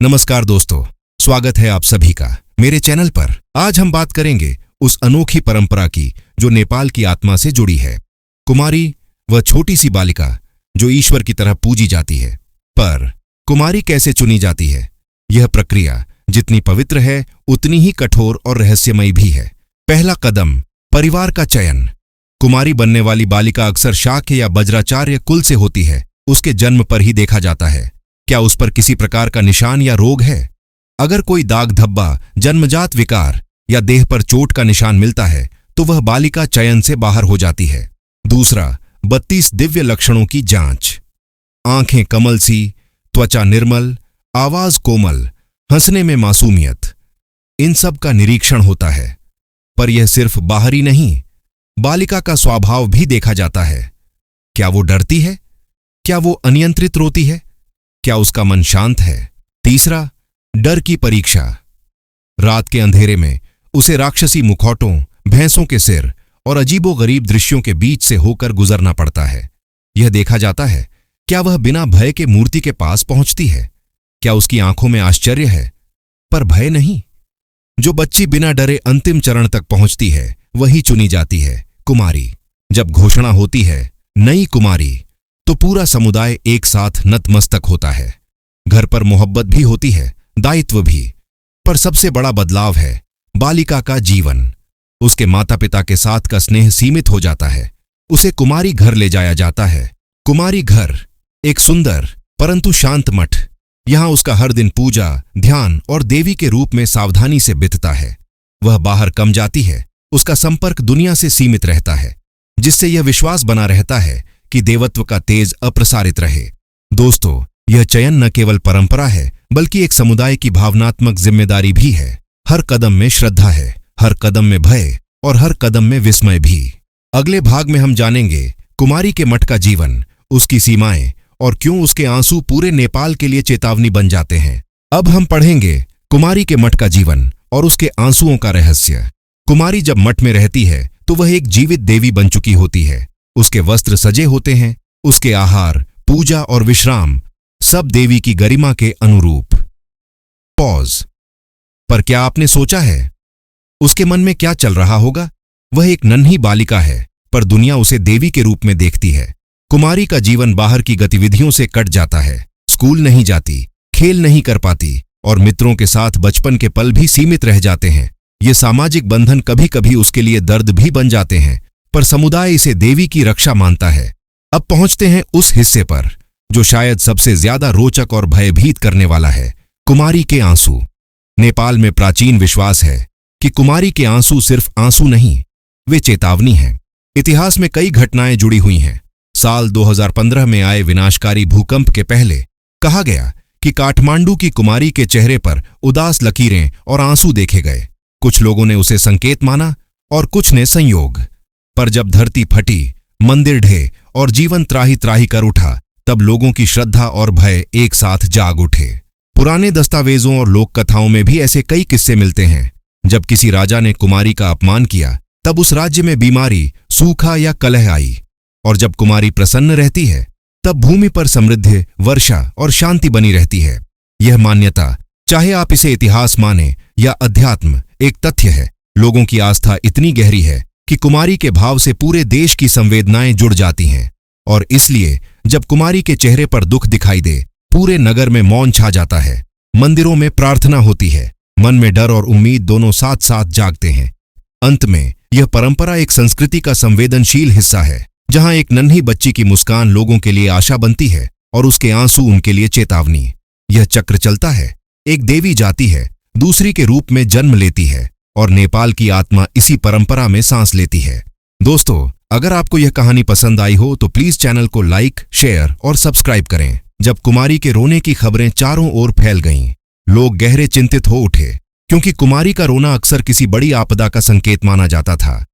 नमस्कार दोस्तों, स्वागत है आप सभी का मेरे चैनल पर। आज हम बात करेंगे उस अनोखी परंपरा की जो नेपाल की आत्मा से जुड़ी है। कुमारी, वह छोटी सी बालिका जो ईश्वर की तरह पूजी जाती है। पर कुमारी कैसे चुनी जाती है? यह प्रक्रिया जितनी पवित्र है उतनी ही कठोर और रहस्यमयी भी है। पहला कदम, परिवार का चयन। कुमारी बनने वाली बालिका अक्सर शाक्य या वज्राचार्य कुल से होती है। उसके जन्म पर ही देखा जाता है क्या उस पर किसी प्रकार का निशान या रोग है। अगर कोई दाग धब्बा, जन्मजात विकार या देह पर चोट का निशान मिलता है तो वह बालिका चयन से बाहर हो जाती है। दूसरा, 32 दिव्य लक्षणों की जांच। आंखें कमल सी, त्वचा निर्मल, आवाज कोमल, हंसने में मासूमियत, इन सब का निरीक्षण होता है। पर यह सिर्फ बाहरी नहीं, बालिका का स्वभाव भी देखा जाता है। क्या वो डरती है? क्या वो अनियंत्रित रोती है? क्या उसका मन शांत है? तीसरा, डर की परीक्षा। रात के अंधेरे में उसे राक्षसी मुखौटों, भैंसों के सिर और अजीबोगरीब दृश्यों के बीच से होकर गुजरना पड़ता है। यह देखा जाता है क्या वह बिना भय के मूर्ति के पास पहुंचती है। क्या उसकी आंखों में आश्चर्य है पर भय नहीं। जो बच्ची बिना डरे अंतिम चरण तक पहुंचती है वही चुनी जाती है कुमारी। जब घोषणा होती है नई कुमारी तो पूरा समुदाय एक साथ नतमस्तक होता है। घर पर मोहब्बत भी होती है, दायित्व भी। पर सबसे बड़ा बदलाव है बालिका का जीवन। उसके माता पिता के साथ का स्नेह सीमित हो जाता है। उसे कुमारी घर ले जाया जाता है। कुमारी घर एक सुंदर परंतु शांत मठ। यहां उसका हर दिन पूजा, ध्यान और देवी के रूप में सावधानी से बीतता है। वह बाहर कम जाती है, उसका संपर्क दुनिया से सीमित रहता है, जिससे यह विश्वास बना रहता है कि देवत्व का तेज अप्रसारित रहे। दोस्तों, यह चयन न केवल परंपरा है बल्कि एक समुदाय की भावनात्मक जिम्मेदारी भी है। हर कदम में श्रद्धा है, हर कदम में भय और हर कदम में विस्मय भी। अगले भाग में हम जानेंगे कुमारी के मठ का जीवन, उसकी सीमाएं और क्यों उसके आंसू पूरे नेपाल के लिए चेतावनी बन जाते हैं। अब हम पढ़ेंगे कुमारी के मठ का जीवन और उसके आंसुओं का रहस्य। कुमारी जब मठ में रहती है तो वह एक जीवित देवी बन चुकी होती है। उसके वस्त्र सजे होते हैं, उसके आहार, पूजा और विश्राम सब देवी की गरिमा के अनुरूप। पॉज। पर क्या आपने सोचा है उसके मन में क्या चल रहा होगा? वह एक नन्ही बालिका है पर दुनिया उसे देवी के रूप में देखती है। कुमारी का जीवन बाहर की गतिविधियों से कट जाता है। स्कूल नहीं जाती, खेल नहीं कर पाती और मित्रों के साथ बचपन के पल भी सीमित रह जाते हैं। ये सामाजिक बंधन कभी कभी उसके लिए दर्द भी बन जाते हैं, पर समुदाय इसे देवी की रक्षा मानता है। अब पहुंचते हैं उस हिस्से पर जो शायद सबसे ज्यादा रोचक और भयभीत करने वाला है, कुमारी के आंसू। नेपाल में प्राचीन विश्वास है कि कुमारी के आंसू सिर्फ आंसू नहीं, वे चेतावनी हैं। इतिहास में कई घटनाएं जुड़ी हुई हैं। साल 2015 में आए विनाशकारी भूकंप के पहले कहा गया कि काठमांडू की कुमारी के चेहरे पर उदास लकीरें और आंसू देखे गए। कुछ लोगों ने उसे संकेत माना और कुछ ने संयोग। पर जब धरती फटी, मंदिर ढहे और जीवन त्राही त्राही कर उठा, तब लोगों की श्रद्धा और भय एक साथ जाग उठे। पुराने दस्तावेजों और लोक कथाओं में भी ऐसे कई किस्से मिलते हैं। जब किसी राजा ने कुमारी का अपमान किया तब उस राज्य में बीमारी, सूखा या कलह आई। और जब कुमारी प्रसन्न रहती है तब भूमि पर समृद्धि, वर्षा और शांति बनी रहती है। यह मान्यता, चाहे आप इसे इतिहास माने या अध्यात्म, एक तथ्य है। लोगों की आस्था इतनी गहरी है कि कुमारी के भाव से पूरे देश की संवेदनाएं जुड़ जाती हैं। और इसलिए जब कुमारी के चेहरे पर दुख दिखाई दे, पूरे नगर में मौन छा जाता है। मंदिरों में प्रार्थना होती है, मन में डर और उम्मीद दोनों साथ साथ जागते हैं। अंत में यह परंपरा एक संस्कृति का संवेदनशील हिस्सा है, जहां एक नन्ही बच्ची की मुस्कान लोगों के लिए आशा बनती है और उसके आंसू उनके लिए चेतावनी। यह चक्र चलता है, एक देवी जाती है, दूसरी के रूप में जन्म लेती है और नेपाल की आत्मा इसी परंपरा में सांस लेती है। दोस्तों, अगर आपको यह कहानी पसंद आई हो तो प्लीज चैनल को लाइक, शेयर और सब्सक्राइब करें। जब कुमारी के रोने की खबरें चारों ओर फैल गईं, लोग गहरे चिंतित हो उठे, क्योंकि कुमारी का रोना अक्सर किसी बड़ी आपदा का संकेत माना जाता था।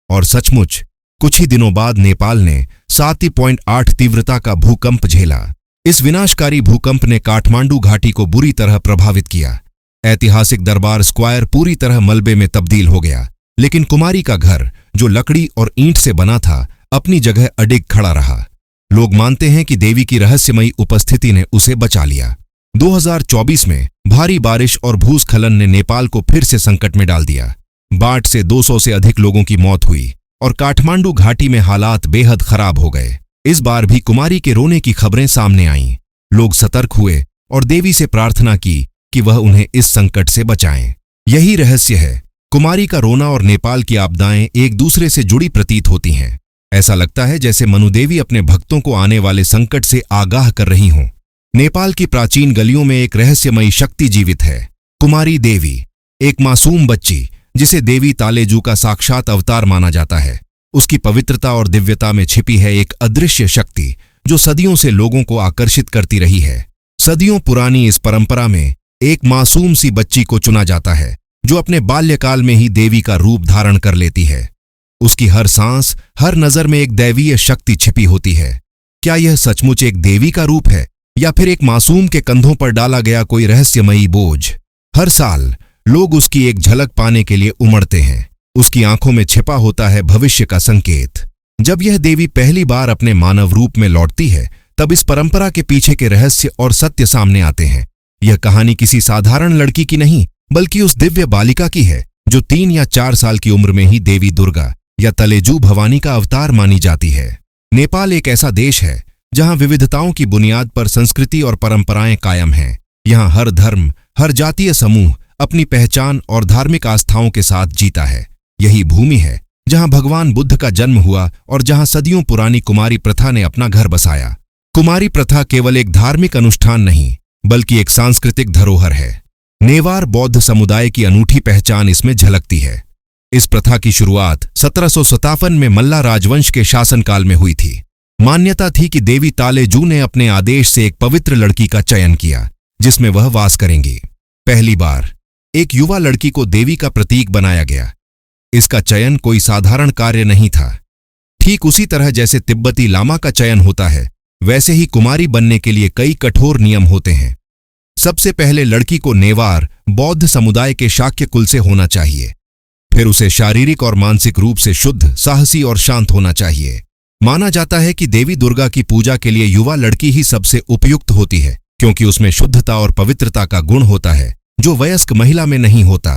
और सचमुच कुछ ही दिनों बाद नेपाल ने 7.8 तीव्रता का भूकंप झेला। इस विनाशकारी भूकंप ने काठमांडू घाटी को बुरी तरह प्रभावित किया। ऐतिहासिक दरबार स्क्वायर पूरी तरह मलबे में तब्दील हो गया, लेकिन कुमारी का घर, जो लकड़ी और ईंट से बना था, अपनी जगह अडिग खड़ा रहा। लोग मानते हैं कि देवी की रहस्यमयी उपस्थिति ने उसे बचा लिया। 2024 में भारी बारिश और भूस्खलन ने नेपाल को फिर से संकट में डाल दिया। बाढ़ से 200 से अधिक लोगों की मौत हुई और काठमांडू घाटी में हालात बेहद खराब हो गए। इस बार भी कुमारी के रोने की खबरें सामने आईं। लोग सतर्क हुए और देवी से प्रार्थना की कि वह उन्हें इस संकट से बचाएं। यही रहस्य है। कुमारी का रोना और नेपाल की आपदाएं एक दूसरे से जुड़ी प्रतीत होती हैं। ऐसा लगता है जैसे मनुदेवी अपने भक्तों को आने वाले संकट से आगाह कर रही हों। नेपाल की प्राचीन गलियों में एक रहस्यमयी शक्ति जीवित है, कुमारी देवी, एक मासूम बच्ची जिसे देवी तालेजू का साक्षात अवतार माना जाता है। उसकी पवित्रता और दिव्यता में छिपी है एक अदृश्य शक्ति जो सदियों से लोगों को आकर्षित करती रही है। सदियों पुरानी इस परंपरा में एक मासूम सी बच्ची को चुना जाता है जो अपने बाल्यकाल में ही देवी का रूप धारण कर लेती है। उसकी हर सांस, हर नजर में एक दैवीय शक्ति छिपी होती है। क्या यह सचमुच एक देवी का रूप है या फिर एक मासूम के कंधों पर डाला गया कोई रहस्यमयी बोझ? हर साल लोग उसकी एक झलक पाने के लिए उमड़ते हैं। उसकी आंखों में छिपा होता है भविष्य का संकेत। जब यह देवी पहली बार अपने मानव रूप में लौटती है, तब इस परंपरा के पीछे के रहस्य और सत्य सामने आते हैं। यह कहानी किसी साधारण लड़की की नहीं, बल्कि उस दिव्य बालिका की है जो 3 या 4 साल की उम्र में ही देवी दुर्गा या तलेजू भवानी का अवतार मानी जाती है। नेपाल एक ऐसा देश है जहां विविधताओं की बुनियाद पर संस्कृति और परंपराएं कायम हैं। यहां हर धर्म, हर जातीय समूह अपनी पहचान और धार्मिक आस्थाओं के साथ जीता है। यही भूमि है जहां भगवान बुद्ध का जन्म हुआ और जहां सदियों पुरानी कुमारी प्रथा ने अपना घर बसाया। कुमारी प्रथा केवल एक धार्मिक अनुष्ठान नहीं, बल्कि एक सांस्कृतिक धरोहर है। नेवार बौद्ध समुदाय की अनूठी पहचान इसमें झलकती है। इस प्रथा की शुरुआत 1757 में मल्ला राजवंश के शासनकाल में हुई थी। मान्यता थी कि देवी तालेजू ने अपने आदेश से एक पवित्र लड़की का चयन किया जिसमें वह वास करेंगी। पहली बार एक युवा लड़की को देवी का प्रतीक बनाया गया। इसका चयन कोई साधारण कार्य नहीं था। ठीक उसी तरह जैसे तिब्बती लामा का चयन होता है, वैसे ही कुमारी बनने के लिए कई कठोर नियम होते हैं। सबसे पहले लड़की को नेवार बौद्ध समुदाय के शाक्य कुल से होना चाहिए। फिर उसे शारीरिक और मानसिक रूप से शुद्ध, साहसी और शांत होना चाहिए। माना जाता है कि देवी दुर्गा की पूजा के लिए युवा लड़की ही सबसे उपयुक्त होती है, क्योंकि उसमें शुद्धता और पवित्रता का गुण होता है जो वयस्क महिला में नहीं होता।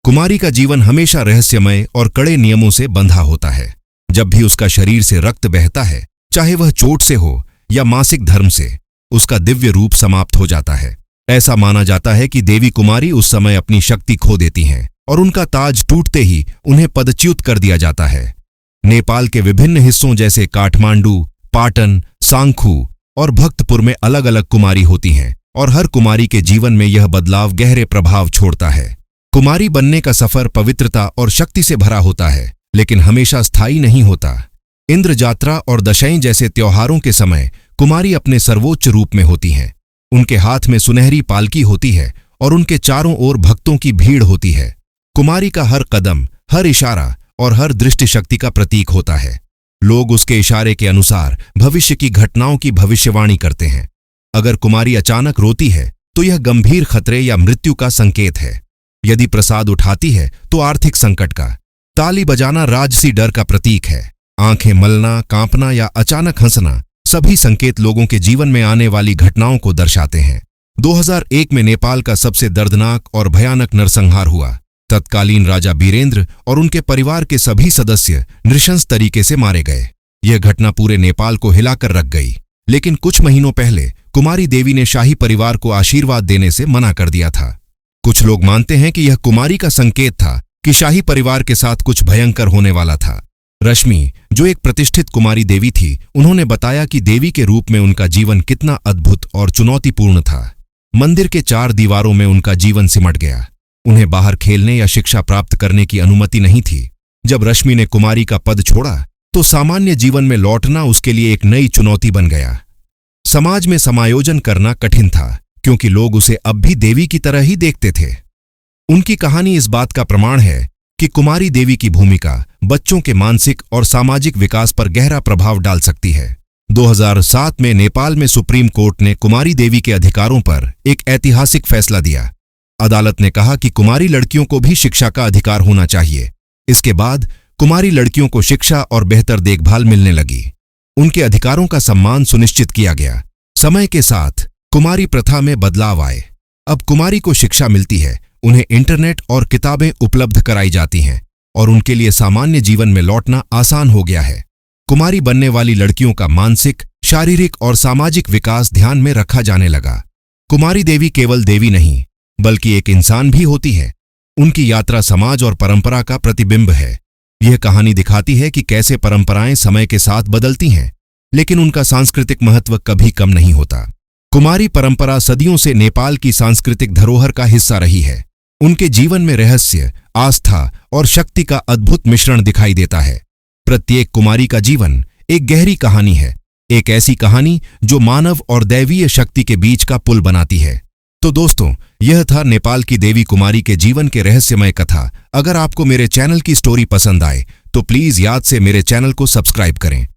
कुमारी का जीवन हमेशा रहस्यमय और कड़े नियमों से बंधा होता है। जब भी उसका शरीर से रक्त बहता है, चाहे वह चोट से हो या मासिक धर्म से, उसका दिव्य रूप समाप्त हो जाता है। ऐसा माना जाता है कि देवी कुमारी उस समय अपनी शक्ति खो देती हैं और उनका ताज टूटते ही उन्हें पदच्युत कर दिया जाता है। नेपाल के विभिन्न हिस्सों जैसे काठमांडू, पाटन, सांखू और भक्तपुर में अलग अलग कुमारी होती हैं और हर कुमारी के जीवन में यह बदलाव गहरे प्रभाव छोड़ता है। कुमारी बनने का सफर पवित्रता और शक्ति से भरा होता है, लेकिन हमेशा स्थायी नहीं होता। इंद्र जात्रा और दशईं जैसे त्योहारों के समय कुमारी अपने सर्वोच्च रूप में होती हैं। उनके हाथ में सुनहरी पालकी होती है और उनके चारों ओर भक्तों की भीड़ होती है। कुमारी का हर कदम, हर इशारा और हर दृष्टि शक्ति का प्रतीक होता है। लोग उसके इशारे के अनुसार भविष्य की घटनाओं की भविष्यवाणी करते हैं। अगर कुमारी अचानक रोती है तो यह गंभीर खतरे या मृत्यु का संकेत है। यदि प्रसाद उठाती है तो आर्थिक संकट का। ताली बजाना राजसी डर का प्रतीक है। आंखें मलना, कांपना या अचानक हंसना सभी संकेत लोगों के जीवन में आने वाली घटनाओं को दर्शाते हैं। 2001 में नेपाल का सबसे दर्दनाक और भयानक नरसंहार हुआ। तत्कालीन राजा बीरेंद्र और उनके परिवार के सभी सदस्य नृशंस तरीके से मारे गए। यह घटना पूरे नेपाल को हिलाकर रख गई। लेकिन कुछ महीनों पहले कुमारी देवी ने शाही परिवार को आशीर्वाद देने से मना कर दिया था। कुछ लोग मानते हैं कि यह कुमारी का संकेत था कि शाही परिवार के साथ कुछ भयंकर होने वाला था। रश्मि, जो एक प्रतिष्ठित कुमारी देवी थी, उन्होंने बताया कि देवी के रूप में उनका जीवन कितना अद्भुत और चुनौतीपूर्ण था। मंदिर के 4 दीवारों में उनका जीवन सिमट गया। उन्हें बाहर खेलने या शिक्षा प्राप्त करने की अनुमति नहीं थी। जब रश्मि ने कुमारी का पद छोड़ा तो सामान्य जीवन में लौटना उसके लिए एक नई चुनौती बन गया। समाज में समायोजन करना कठिन था, क्योंकि लोग उसे अब भी देवी की तरह ही देखते थे। उनकी कहानी इस बात का प्रमाण है कि कुमारी देवी की भूमिका बच्चों के मानसिक और सामाजिक विकास पर गहरा प्रभाव डाल सकती है। 2007 में नेपाल में सुप्रीम कोर्ट ने कुमारी देवी के अधिकारों पर एक ऐतिहासिक फैसला दिया। अदालत ने कहा कि कुमारी लड़कियों को भी शिक्षा का अधिकार होना चाहिए। इसके बाद कुमारी लड़कियों को शिक्षा और बेहतर देखभाल मिलने लगी। उनके अधिकारों का सम्मान सुनिश्चित किया गया। समय के साथ कुमारी प्रथा में बदलाव आए। अब कुमारी को शिक्षा मिलती है, उन्हें इंटरनेट और किताबें उपलब्ध कराई जाती हैं और उनके लिए सामान्य जीवन में लौटना आसान हो गया है। कुमारी बनने वाली लड़कियों का मानसिक, शारीरिक और सामाजिक विकास ध्यान में रखा जाने लगा। कुमारी देवी केवल देवी नहीं, बल्कि एक इंसान भी होती है। उनकी यात्रा समाज और परंपरा का प्रतिबिंब है। यह कहानी दिखाती है कि कैसे परंपराएं समय के साथ बदलती हैं, लेकिन उनका सांस्कृतिक महत्व कभी कम नहीं होता। कुमारी परंपरा सदियों से नेपाल की सांस्कृतिक धरोहर का हिस्सा रही है। उनके जीवन में रहस्य, आस्था और शक्ति का अद्भुत मिश्रण दिखाई देता है। प्रत्येक कुमारी का जीवन एक गहरी कहानी है, एक ऐसी कहानी जो मानव और दैवीय शक्ति के बीच का पुल बनाती है। तो दोस्तों, यह था नेपाल की देवी कुमारी के जीवन के रहस्यमय कथा। अगर आपको मेरे चैनल की स्टोरी पसंद आए तो प्लीज याद से मेरे चैनल को सब्सक्राइब करें।